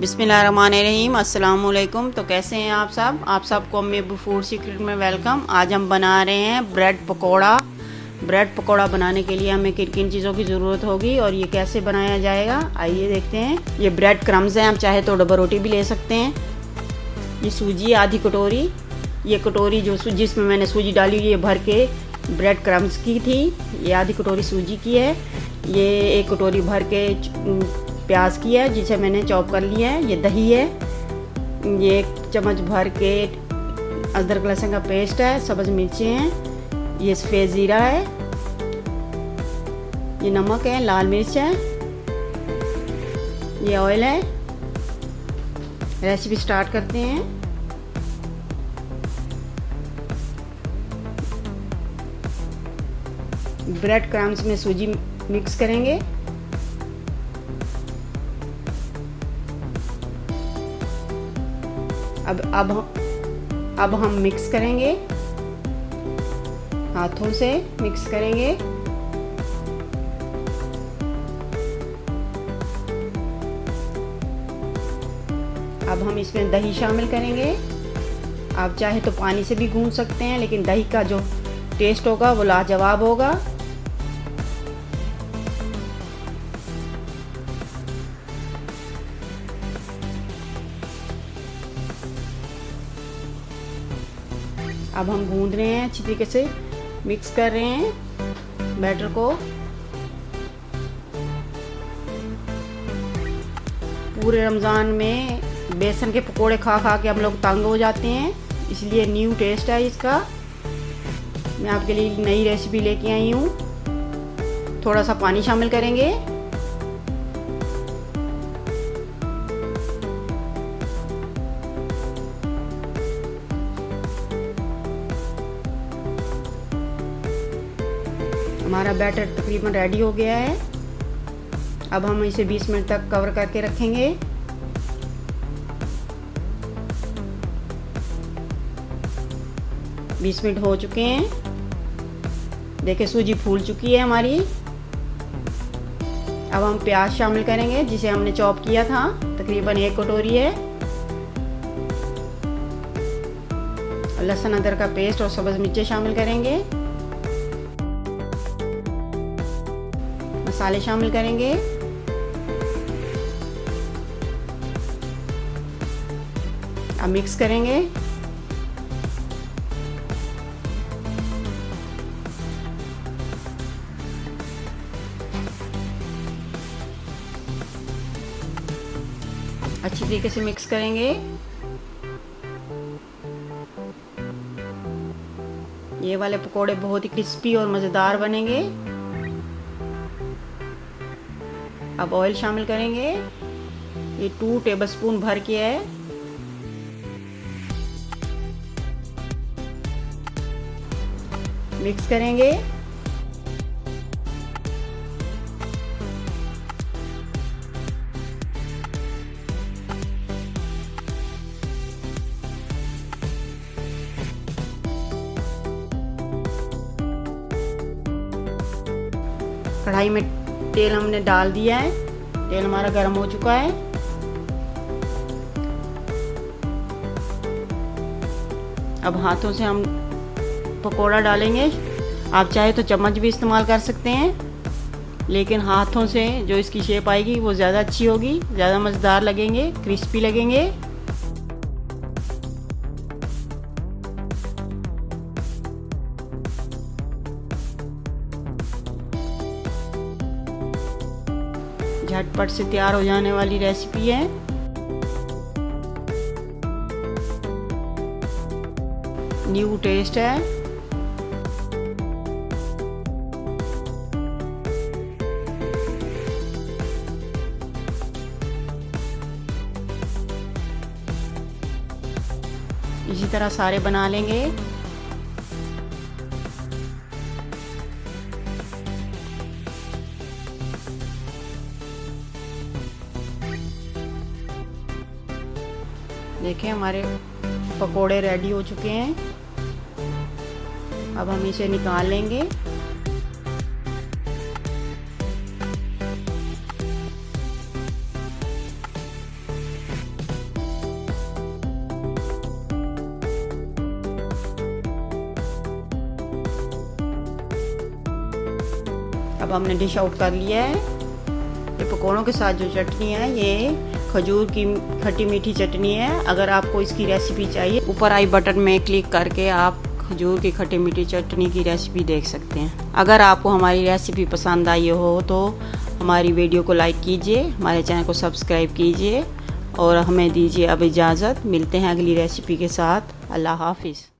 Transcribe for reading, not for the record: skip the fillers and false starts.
बिस्मिल्लाहिर्रहमानिर्रहीम, अस्सलाम वालेकुम। तो कैसे हैं आप सबको अम्मी अब्बू फूड सीक्रेट में वेलकम। आज हम बना रहे हैं ब्रेड पकोड़ा। ब्रेड पकोड़ा बनाने के लिए हमें किन किन चीज़ों की ज़रूरत होगी और ये कैसे बनाया जाएगा, आइए देखते हैं। ये ब्रेड क्रम्स हैं, आप चाहे तो डब्बा रोटी भी ले सकते हैं। ये सूजी आधी कटोरी, ये कटोरी जो जिसमें मैंने सूजी डाली ये भर के ब्रेड क्रम्स की थी, ये आधी कटोरी सूजी की है। ये एक कटोरी भर के प्याज की है जिसे मैंने चॉप कर लिया है। ये दही है, ये 1 चम्मच भर के अदरक लहसुन का पेस्ट है। सब्ज़ मिर्चें हैं, ये सफ़ेद ज़ीरा है, ये नमक है, लाल मिर्च है, ये ऑयल है। रेसिपी स्टार्ट करते हैं। ब्रेड क्रम्स में सूजी मिक्स करेंगे। अब हम मिक्स करेंगे, हाथों से मिक्स करेंगे। अब हम इसमें दही शामिल करेंगे। आप चाहे तो पानी से भी गूंथ सकते हैं, लेकिन दही का जो टेस्ट होगा वो लाजवाब होगा। अब हम गूंद रहे हैं, अच्छी तरीके से मिक्स कर रहे हैं बैटर को। पूरे रमज़ान में बेसन के पकोड़े खा खा के हम लोग तंग हो जाते हैं, इसलिए न्यू टेस्ट है इसका। मैं आपके लिए नई रेसिपी लेके आई हूँ। थोड़ा सा पानी शामिल करेंगे। हमारा बैटर तकरीबन रेडी हो गया है। अब हम इसे 20 मिनट तक कवर करके रखेंगे। बीस मिनट हो चुके हैं। देखिए सूजी फूल चुकी है हमारी। अब हम प्याज शामिल करेंगे जिसे हमने चॉप किया था, तकरीबन 1 कटोरी है। लहसुन अदरक का पेस्ट और सब्ज़ मिर्चें शामिल करेंगे। मसाले शामिल करेंगे। अब मिक्स करेंगे। अच्छी तरीके से मिक्स करेंगे। ये वाले पकोड़े बहुत ही क्रिस्पी और मज़ेदार बनेंगे। अब ऑयल शामिल करेंगे। ये 2 टेबलस्पून भर के है। मिक्स करेंगे। कढ़ाई में तेल हमने डाल दिया है। तेल हमारा गर्म हो चुका है। अब हाथों से हम पकोड़ा डालेंगे। आप चाहे तो चम्मच भी इस्तेमाल कर सकते हैं, लेकिन हाथों से जो इसकी शेप आएगी वो ज़्यादा अच्छी होगी, ज़्यादा मज़ेदार लगेंगे, क्रिस्पी लगेंगे। झटपट से तैयार हो जाने वाली रेसिपी है। न्यू टेस्ट है। इसी तरह सारे बना लेंगे। देखिए हमारे पकोड़े रेडी हो चुके हैं। अब हम इसे निकाल लेंगे। अब हमने डिश आउट कर लिया है। ये पकौड़ों के साथ जो चटनी है ये खजूर की खट्टी मीठी चटनी है। अगर आपको इसकी रेसिपी चाहिए, ऊपर आई बटन में क्लिक करके आप खजूर की खट्टी मीठी चटनी की रेसिपी देख सकते हैं। अगर आपको हमारी रेसिपी पसंद आई हो तो हमारी वीडियो को लाइक कीजिए, हमारे चैनल को सब्सक्राइब कीजिए और हमें दीजिए अब इजाज़त। मिलते हैं अगली रेसिपी के साथ। अल्लाह हाफिज़।